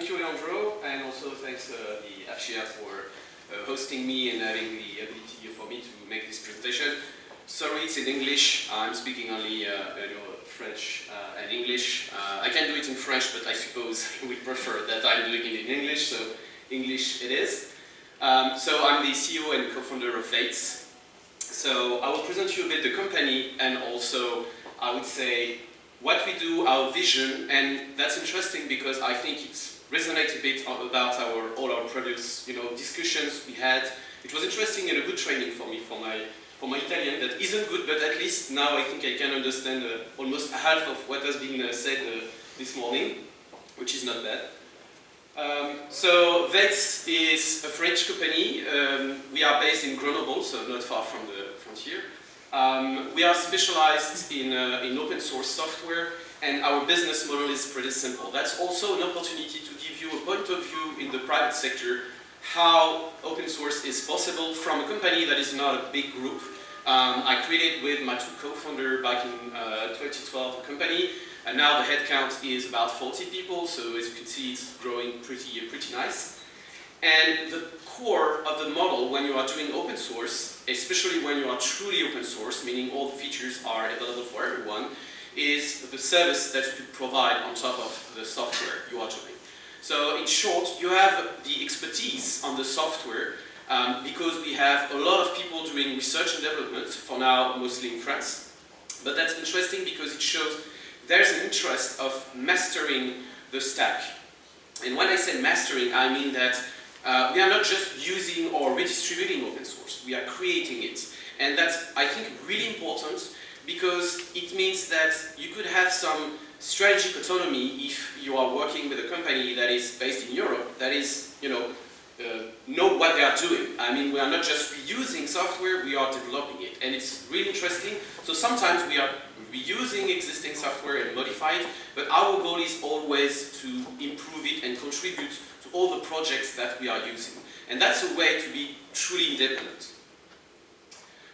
thank you, Leandro, and also thanks the AFCEA for hosting me and having the ability for me to make this presentation. Sorry, it's in English. I'm speaking only French and English. I can do it in French, but I suppose you would prefer that I'm doing it in English, so English it is. So I'm the CEO and co-founder of Evento. So I will present you a bit the company and also, I would say, what we do, our vision, and that's interesting because I think it resonates a bit about all our previous discussions we had. It was interesting and a good training for me, for my Italian that isn't good, but at least now I think I can understand almost half of what has been said this morning, which is not bad. So Vets is a French company. We are based in Grenoble, so not far from the frontier. We are specialized in open source software, and our business model is pretty simple. That's also an opportunity to give you a point of view in the private sector how open source is possible from a company that is not a big group. I created with my two co-founders back in 2012 a company, and now the headcount is about 40 people, so as you can see it's growing pretty nice. And the core of the model when you are doing open source, especially when you are truly open source, meaning all the features are available for everyone, is the service that you provide on top of the software you are doing. So in short, you have the expertise on the software because we have a lot of people doing research and development, for now mostly in France. But that's interesting because it shows there's an interest of mastering the stack. And when I say mastering, I mean that we are not just using or redistributing open source, we are creating it. And that's, I think, really important because it means that you could have some strategic autonomy if you are working with a company that is based in Europe, that is, know what they are doing. I mean, we are not just reusing software, we are developing it. And it's really interesting. So sometimes we are reusing existing software and modify it, but our goal is always to improve it and contribute to all the projects that we are using. And that's a way to be truly independent.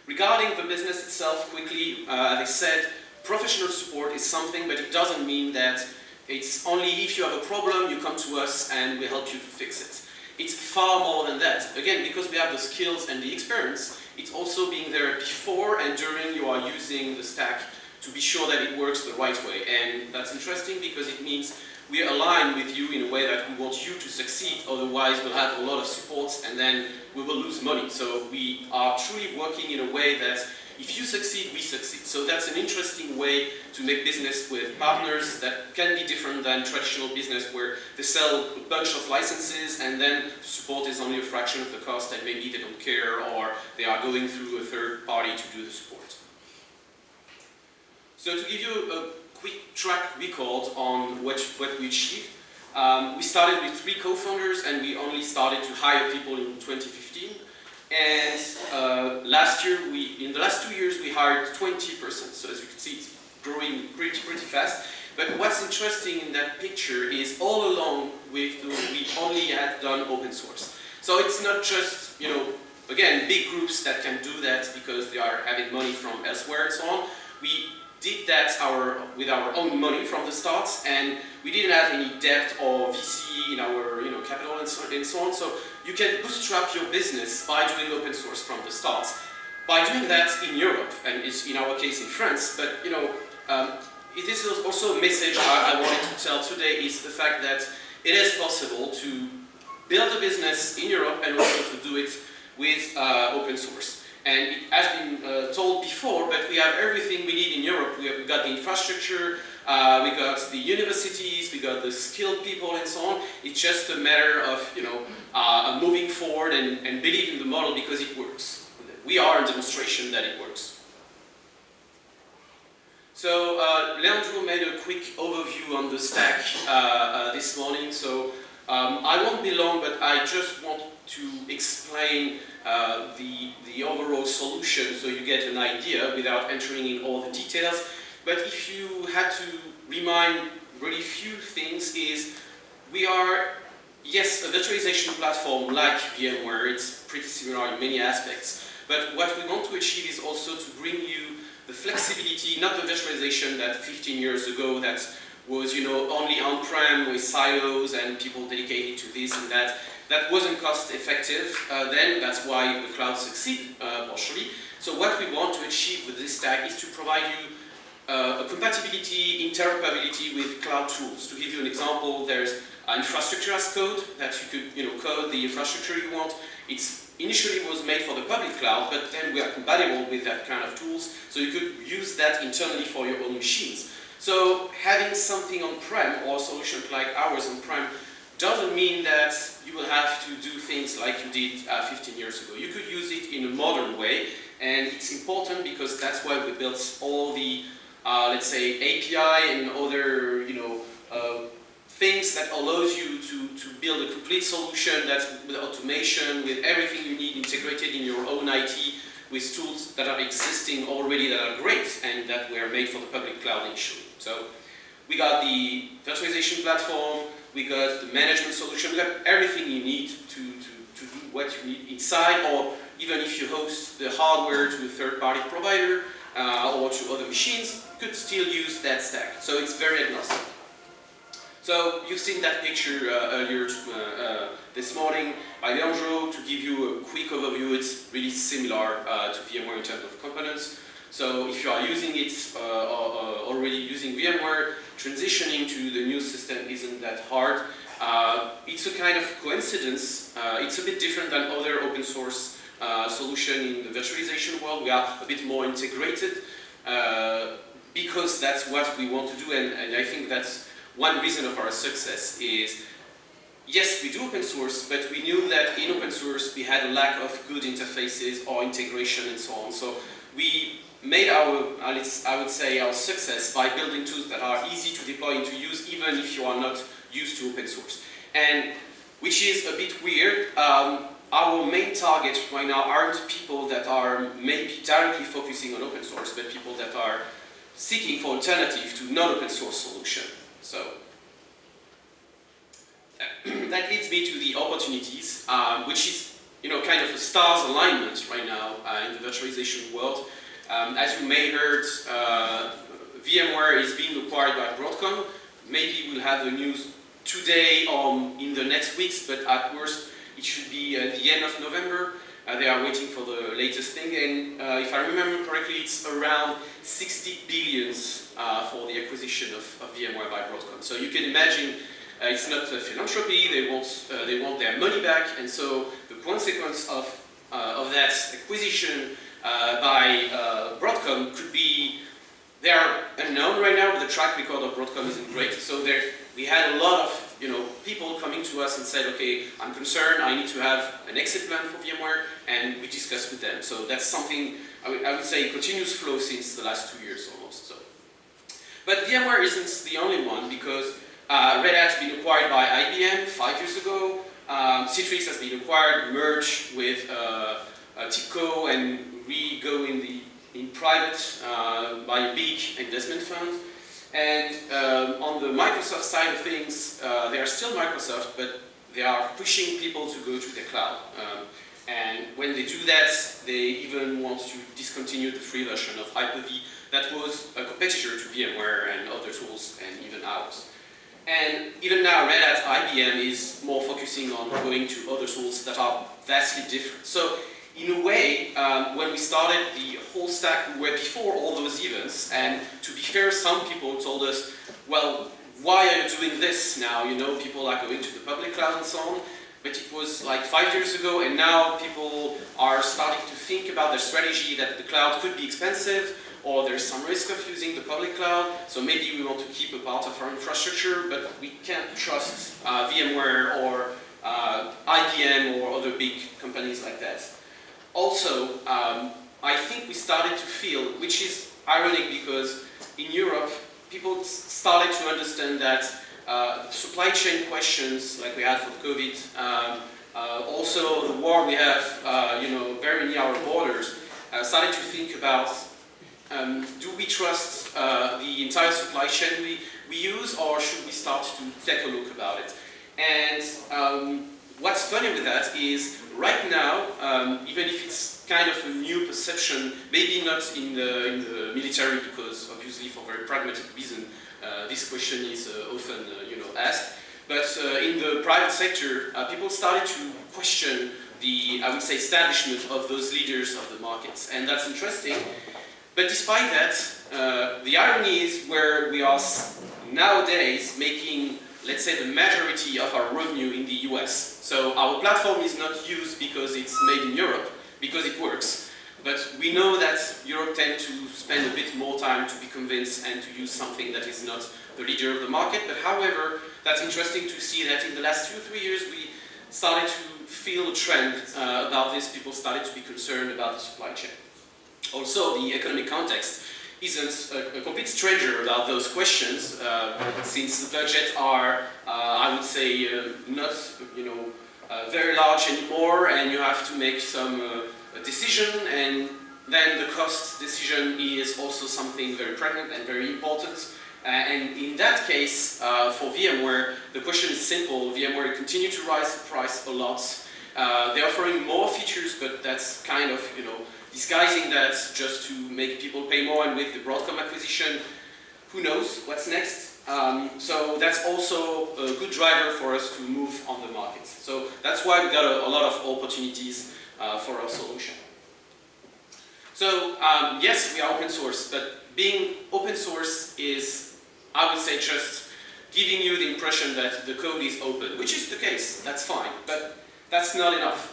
Regarding the business itself, quickly, as I said, professional support is something, but it doesn't mean that it's only if you have a problem, you come to us and we help you to fix it. It's far more than that. Again, because we have the skills and the experience, it's also being there before and during you are using the stack to be sure that it works the right way. And that's interesting because it means we align with you in a way that we want you to succeed, otherwise we'll have a lot of support and then we will lose money. So we are truly working in a way that if you succeed, we succeed. So that's an interesting way to make business with partners that can be different than traditional business where they sell a bunch of licenses and then support is only a fraction of the cost and maybe they don't care or they are going through a third party to do the support. So to give you a quick track record on what we achieved, we started with 3 co-founders and we only started to hire people in 2015. And in the last 2 years, we hired 20%. So as you can see, it's growing pretty fast. But what's interesting in that picture is all along we only had done open source. So it's not just, again, big groups that can do that because they are having money from elsewhere and so on. We did that with our own money from the start, and we didn't have any debt or VC in our capital and so on. So you can bootstrap your business by doing open source from the start. By doing that in Europe, and it's in our case in France, but it is also a message I wanted to tell today is the fact that it is possible to build a business in Europe and also to do it with open source. And it has been told before, but we have everything we need in Europe. We got the infrastructure, we got the universities, we got the skilled people and so on. It's just a matter of moving forward and believing the model because it works. We are a demonstration that it works. So Leandro made a quick overview on the stack this morning. So I won't be long, but I just want to explain the overall solution so you get an idea without entering in all the details. But if you had to remind really few things is we are, yes, a virtualization platform like VMware. It's pretty similar in many aspects. But what we want to achieve is also to bring you the flexibility, not the virtualization that 15 years ago that was, you know, only on-prem with silos and people dedicated to this and that. That wasn't cost effective then. That's why the cloud succeeded partially. So what we want to achieve with this stack is to provide you a compatibility, interoperability with cloud tools. To give you an example, there's infrastructure as code that you could, you know, code the infrastructure you want. It's initially was made for the public cloud, but then we are compatible with that kind of tools, so you could use that internally for your own machines. So having something on-prem or solutions like ours on-prem doesn't mean that you will have to do things like you did 15 years ago. You could use it in a modern way, and it's important because that's why we built all the, let's say, API and other, you know, things that allows you to build a complete solution that's with automation, with everything you need integrated in your own IT, with tools that are existing already that are great and that were made for the public cloud initially. So we got the virtualization platform, we got the management solution, we got everything you need to do what you need inside, or even if you host the hardware to a third-party provider or to other machines, you could still use that stack. So it's very agnostic. So you've seen that picture earlier this morning by Leandro. To give you a quick overview, it's really similar to VMware in terms of components. So if you are using it already using VMware, transitioning to the new system isn't that hard. It's a kind of coincidence. It's a bit different than other open source solution in the virtualization world. We are a bit more integrated because that's what we want to do, and I think that's one reason of our success is, yes, we do open source, but we knew that in open source we had a lack of good interfaces or integration and so on. So we made our, I would say, our success by building tools that are easy to deploy and to use, even if you are not used to open source. And which is a bit weird. Our main target right now aren't people that are maybe directly focusing on open source, but people that are seeking for alternative to non-open source solution. So that leads me to the opportunities, which is, you know, kind of a stars alignment right now in the virtualization world. As you may heard, VMware is being acquired by Broadcom. Maybe we'll have the news today or in the next weeks, but at worst it should be at the end of November. They are waiting for the latest thing, and if I remember correctly, it's around 60 billions for the acquisition of VMware by Broadcom. So you can imagine it's not a philanthropy. They want their money back, and so the consequence of that acquisition by Broadcom could be, they are unknown right now, but the track record of Broadcom isn't great. So we had a lot of, you know, people coming to us and said, okay, I'm concerned, I need to have an exit plan for VMware, and we discussed with them. So that's something, I would say, continuous flow since the last 2 years almost. So. But VMware isn't the only one, because Red Hat's been acquired by IBM 5 years ago, Citrix has been acquired, merged with TIPCO, and we go in private by a big investment fund. And on the Microsoft side of things, they are still Microsoft, but they are pushing people to go to the cloud. And when they do that, they even want to discontinue the free version of Hyper-V that was a competitor to VMware and other tools, and even ours. And even now, Red Hat IBM is more focusing on going to other tools that are vastly different. So in a way, when we started the whole stack, we were before all those events, and to be fair, some people told us, well, why are you doing this now? You know, people are going to the public cloud and so on. But it was like 5 years ago, and now people are starting to think about their strategy that the cloud could be expensive, or there's some risk of using the public cloud, so maybe we want to keep a part of our infrastructure, but we can't trust VMware or IBM or other big companies like that. Also, I think we started to feel, which is ironic because in Europe, people started to understand that supply chain questions like we had for COVID, also the war we have, you know, very near our borders, started to think about, do we trust the entire supply chain we use, or should we start to take a look about it? And what's funny with that is, right now, even if it's kind of a new perception, maybe not in the military, because obviously for very pragmatic reason, this question is often asked. But in the private sector, people started to question the, I would say, establishment of those leaders of the markets. And that's interesting. But despite that, the irony is where we are nowadays making, let's say, the majority of our revenue in the US. So our platform is not used because it's made in Europe, because it works. But we know that Europe tends to spend a bit more time to be convinced and to use something that is not the leader of the market. But however, that's interesting to see that in the last 2 or 3 years we started to feel a trend about this. People started to be concerned about the supply chain. Also, the economic context isn't a complete stranger about those questions, since the budgets are, I would say, not very large anymore, and you have to make some decision, and then the cost decision is also something very pregnant and very important. And in that case, for VMware, the question is simple. VMware continue to rise the price a lot. They're offering more features, but that's kind of, disguising that just to make people pay more, and with the Broadcom acquisition, who knows what's next. So that's also a good driver for us to move on the market. So that's why we got a lot of opportunities for our solution. So yes, we are open source, but being open source is, I would say, just giving you the impression that the code is open, which is the case, that's fine, but that's not enough.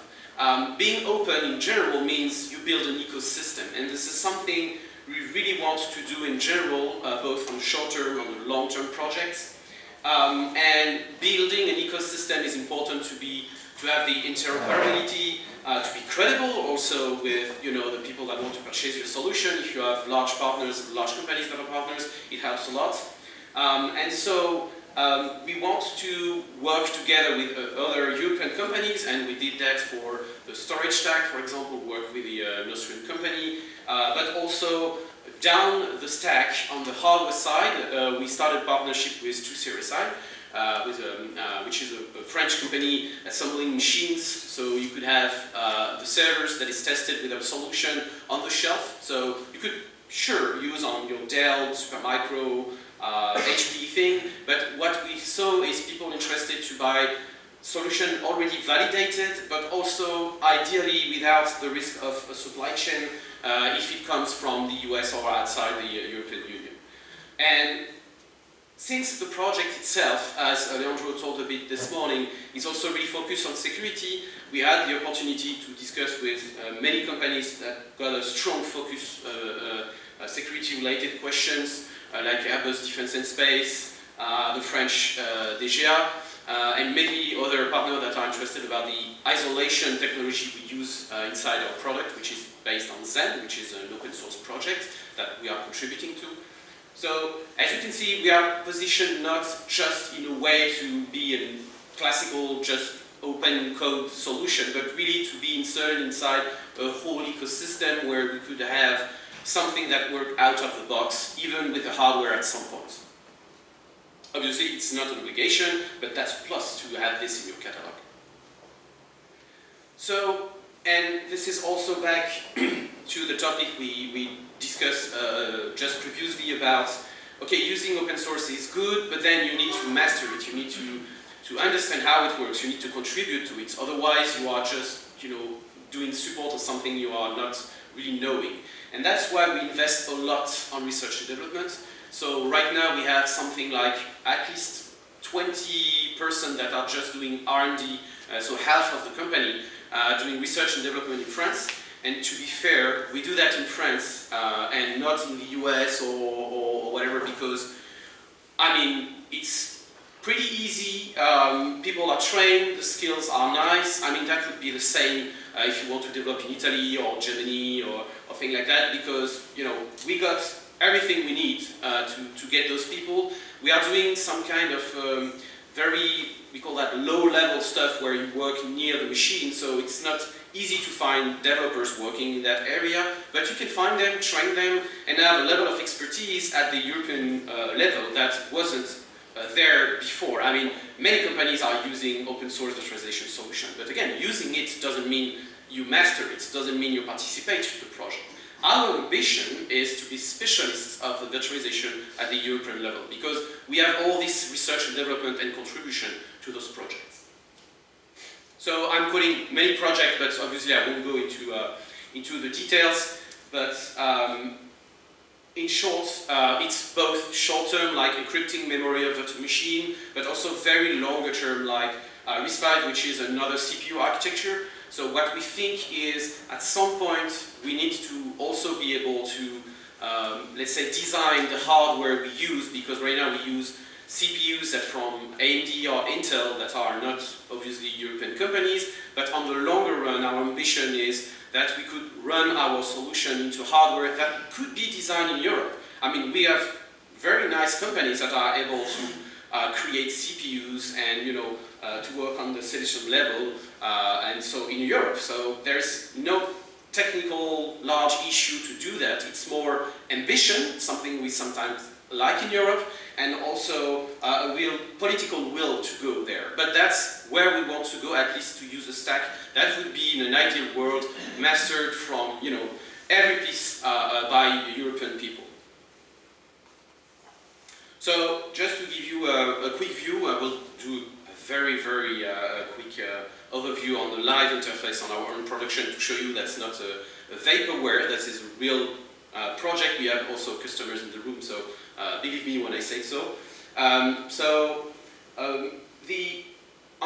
Being open in general means you build an ecosystem, and this is something we really want to do in general, both on short-term and on long-term projects. And building an ecosystem is important to have the interoperability, to be credible also with the people that want to purchase your solution. If you have large partners, large companies that are partners, it helps a lot. And so we want to work together with other European companies, and we did that for the storage stack, for example, work with the Austrian company, but also down the stack on the hardware side, we started partnership with 2CRSI, which is a French company assembling machines, so you could have the servers that is tested with our solution on the shelf, so you could sure use on your Dell, Supermicro, HP thing, but what we saw is people interested to buy solution already validated, but also ideally without the risk of a supply chain if it comes from the US or outside the European Union. And since the project itself, as Leandro told a bit this morning, is also really focused on security, we had the opportunity to discuss with many companies that got a strong focus security-related questions, like Airbus Defence and Space, the French DGA, and many other partners that are interested about the isolation technology we use inside our product, which is based on Zen, which is an open source project that we are contributing to. So, as you can see, we are positioned not just in a way to be a classical, just open code solution, but really to be inserted inside a whole ecosystem where we could have something that worked out of the box, even with the hardware at some point. Obviously, it's not an obligation, but that's a plus to have this in your catalog. So, and this is also back to the topic we discussed just previously about, okay, using open source is good, but then you need to master it, you need to understand how it works, you need to contribute to it, otherwise you are just, doing support of something you are not really knowing. And that's why we invest a lot on research and development. So right now we have something like at least 20 persons that are just doing R&D, so half of the company doing research and development in France. And to be fair, we do that in France and not in the US or whatever, because, I mean, it's pretty easy, people are trained, the skills are nice. I mean, that would be the same if you want to develop in Italy or Germany or things like that, because, we got everything we need to get those people. We are doing some kind of we call that low-level stuff where you work near the machine, so it's not easy to find developers working in that area, but you can find them, train them, and have a level of expertise at the European level that wasn't there before. I mean, many companies are using open source virtualization solution, but again, using it doesn't mean you master it, doesn't mean you participate in the project. Our ambition is to be specialists of the virtualization at the European level, because we have all this research and development and contribution to those projects. So I'm quoting many projects, but obviously I won't go into the details, but in short, it's both short-term, like encrypting memory of virtual machine, but also very longer-term, like RISC-V, which is another CPU architecture. So what we think is, at some point, we need to also be able to, let's say, design the hardware we use, because right now we use CPUs that from AMD or Intel that are not obviously European companies, but on the longer run, our ambition is that we could run our solution into hardware that could be designed in Europe. I mean, we have very nice companies that are able to create CPUs and, to work on the system level, and so in Europe. So there's no technical large issue to do that. It's more ambition, something we sometimes like in Europe, and also a real political will to go there. But that's where we want to go, at least to use a stack that would be, in an ideal world, mastered from every piece by European people. So just to give you a quick view, I will do a very quick overview on the live interface on our own production to show you that's not a vaporware, that is a real project. We have also customers in the room, so believe me when I say so.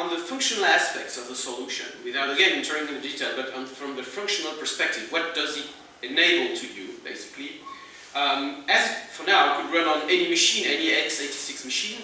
On the functional aspects of the solution, without again entering into detail, but from the functional perspective, what does it enable to you, basically? As for now, it could run on any machine, any x86 machine.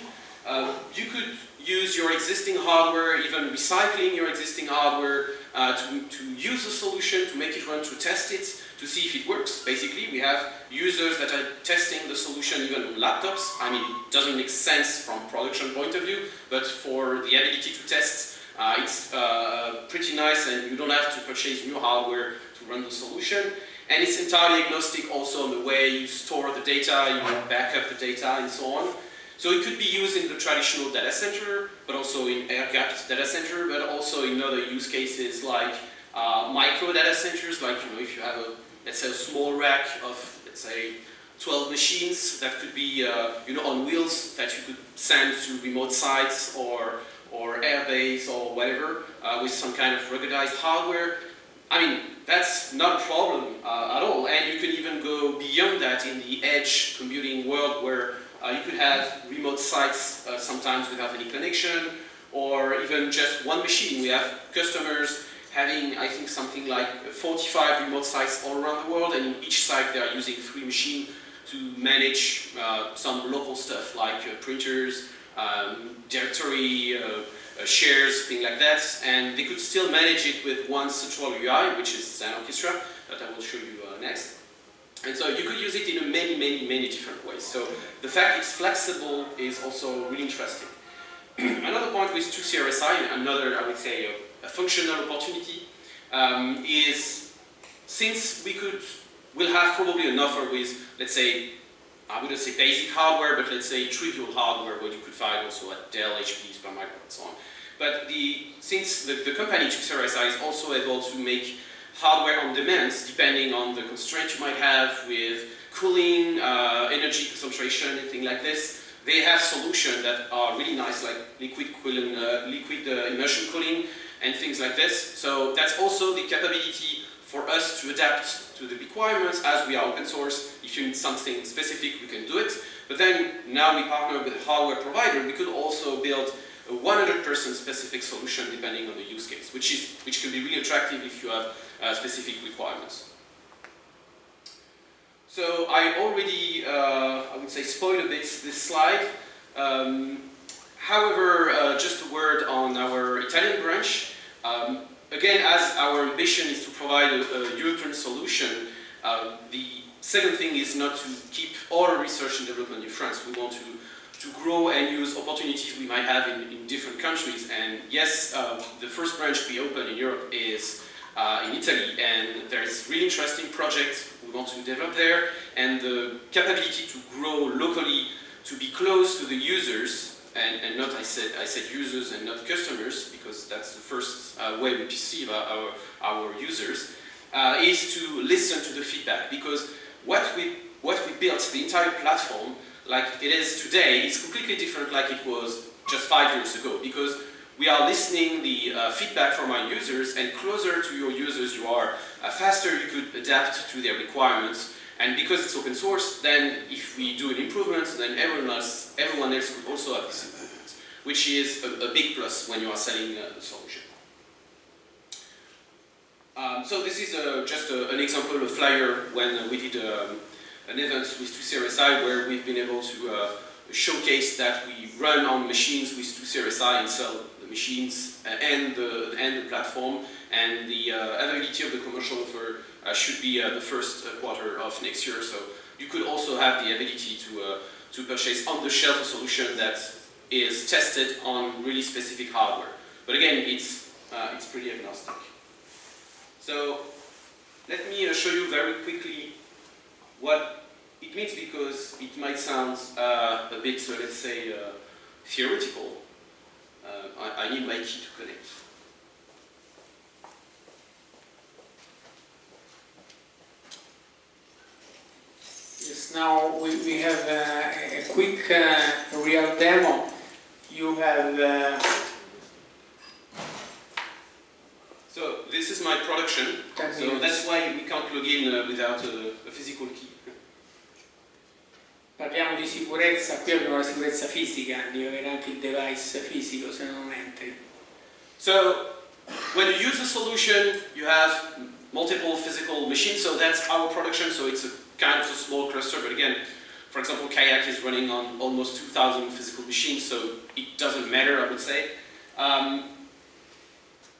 You could use your existing hardware, even recycling your existing hardware to use the solution, to make it run, to test it, to see if it works. Basically, we have users that are testing the solution even on laptops. I mean, it doesn't make sense from production point of view, but for the ability to test, it's pretty nice, and you don't have to purchase new hardware to run the solution. And it's entirely agnostic also on the way you store the data, you can back up the data, and so on. So it could be used in the traditional data center, but also in air-gapped data center, but also in other use cases like micro data centers, like if you have let's say a small rack of, let's say, 12 machines that could be on wheels that you could send to remote sites or airbase or whatever with some kind of ruggedized hardware. I mean, that's not a problem at all, and you can even go beyond that in the edge computing world, where you could have remote sites sometimes without any connection, or even just one machine. We have customers having, I think, something like 45 remote sites all around the world, and in each site they are using 3 machines to manage some local stuff like printers, directory, shares, things like that, and they could still manage it with one central UI, which is Zen Orchestra, that I will show you next. And so you could use it in many different ways. So the fact it's flexible is also really interesting. Another point with 2CRSI, another, I would say, a functional opportunity, is since we'll have probably an offer with, let's say, I wouldn't say basic hardware, but let's say trivial hardware, what you could find also at Dell, HP, Supermicro, and so on. But since the company 2CRSI is also able to make hardware on demand, depending on the constraint you might have with cooling, energy concentration, and things like this, they have solutions that are really nice, like liquid cooling, liquid immersion cooling, and things like this. So that's also the capability for us to adapt to the requirements as we are open source. If you need something specific, we can do it. But then now we partner with a hardware provider. We could also build a 100% specific solution depending on the use case, which can be really attractive if you have specific requirements. So I already, I would say, spoiled a bit this slide. However, just a word on our Italian branch. Again, as our ambition is to provide a European solution, the second thing is not to keep all our research and development in France. We want to grow and use opportunities we might have in different countries. And yes, the first branch we open in Europe is in Italy, and there's really interesting projects we want to develop there, and the capability to grow locally, to be close to the users, and not I said users and not customers, because that's the first way we perceive our users, is to listen to the feedback, because what we built, the entire platform, like it is today, is completely different like it was just 5 years ago, because we are listening the feedback from our users, and closer to your users you are, faster you could adapt to their requirements. And because it's open source, then if we do an improvement, then everyone else will also have this improvement, which is a big plus when you are selling the solution. So this is just an example of flyer when we did an event with 2CRSI, where we've been able to showcase that we run on machines with 2CRSI and sell the machines and the platform, and the availability of the commercial offer should be the first quarter of next year. So you could also have the ability to purchase on-the-shelf a solution that is tested on really specific hardware. But again, it's pretty agnostic. So let me show you very quickly what it means, because it might sound a bit, so let's say, theoretical. I need my key to connect. Yes, now we have a quick real demo. You have... So this is my production, so that's why we can't log in without a physical key. Parliamo di sicurezza, qui abbiamo la sicurezza fisica, devi avere anche il device fisico se non entri. So when you use the solution, you have multiple physical machines, so that's our production, so it's a kind of a small cluster, but again, for example, Kayak is running on almost 2,000 physical machines, so it doesn't matter, I would say.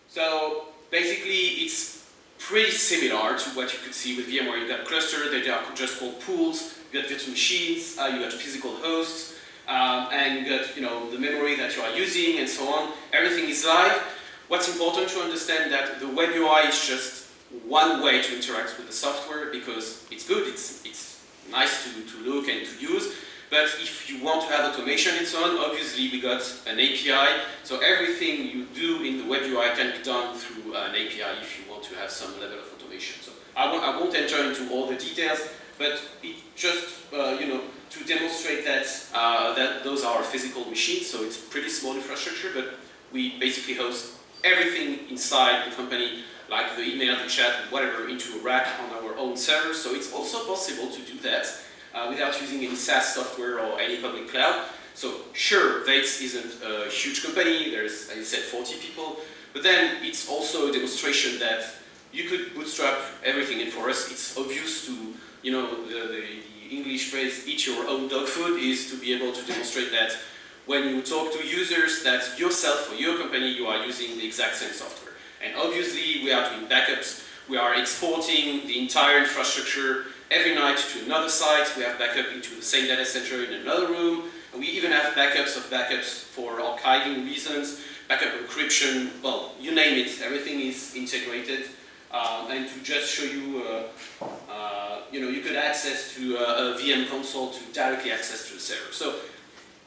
So basically, it's pretty similar to what you could see with VMware. You got cluster, they are just called pools. You got virtual machines, you got physical hosts, and you got the memory that you are using, and so on. Everything is live. What's important to understand that the web UI is just one way to interact with the software, because it's good, it's nice to look and to use. But if you want to have automation and so on, obviously we got an API. So everything you do in the web UI can be done through an API if you want to have some level of automation. So I won't enter into all the details, but it just to demonstrate that that those are physical machines. So it's pretty small infrastructure, but we basically host everything inside the company, like the email, the chat, whatever, into a rack on our own server. So it's also possible to do that without using any SaaS software or any public cloud. So sure, Vates isn't a huge company, there's, as I said, 40 people, but then it's also a demonstration that you could bootstrap everything, and for us it's obvious to, the English phrase, eat your own dog food, is to be able to demonstrate that when you talk to users, that yourself or your company, you are using the exact same software. And obviously we are doing backups, we are exporting the entire infrastructure every night to another site. We have backup into the same data center in another room, and we even have backups of backups for archiving reasons, backup encryption, well, you name it, everything is integrated. And to just show you, you could access to a VM console to directly access to the server. So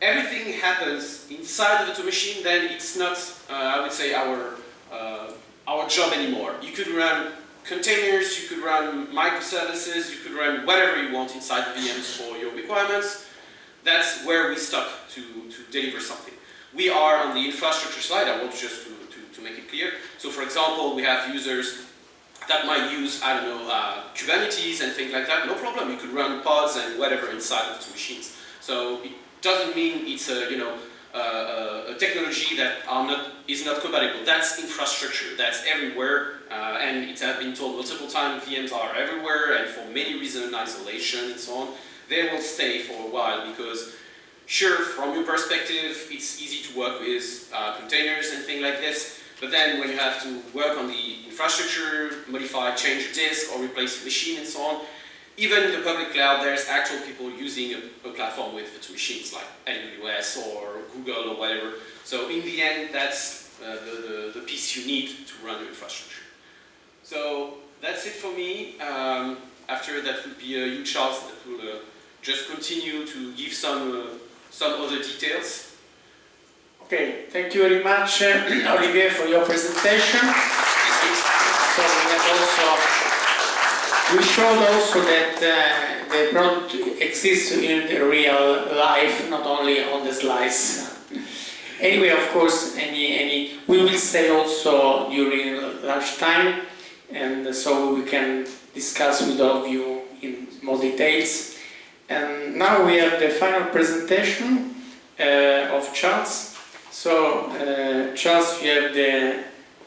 everything happens inside of the machine, then it's not, I would say, our job anymore. You could run containers, you could run microservices, you could run whatever you want inside the VMs for your requirements. That's where we stop to deliver something. We are on the infrastructure side. I want just to make it clear. So for example, we have users that might use, I don't know, Kubernetes and things like that. No problem, you could run pods and whatever inside of the two machines. So it doesn't mean it's a technology that is not compatible. That's infrastructure, that's everywhere, and it has been told multiple times, VMs are everywhere, and for many reasons, isolation and so on, they will stay for a while, because sure, from your perspective, it's easy to work with containers and things like this, but then when you have to work on the infrastructure, modify, change a disk, or replace a machine and so on, even in the public cloud, there's actual people using a platform with virtual machines like AWS or Google or whatever. So in the end, that's the piece you need to run your infrastructure. So that's it for me. After that would be you, Charles, that will just continue to give some other details. Okay, thank you very much, Olivier, for your presentation. So we showed also that the product exists in real life, not only on the slides. Anyway, of course, we will stay also during lunchtime, and so we can discuss with all of you in more details. And now we have the final presentation of Schulz. So, Schulz, you have the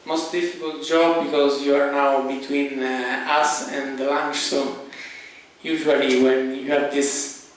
most difficult job because you are now between us and the lunch. So, usually when you have this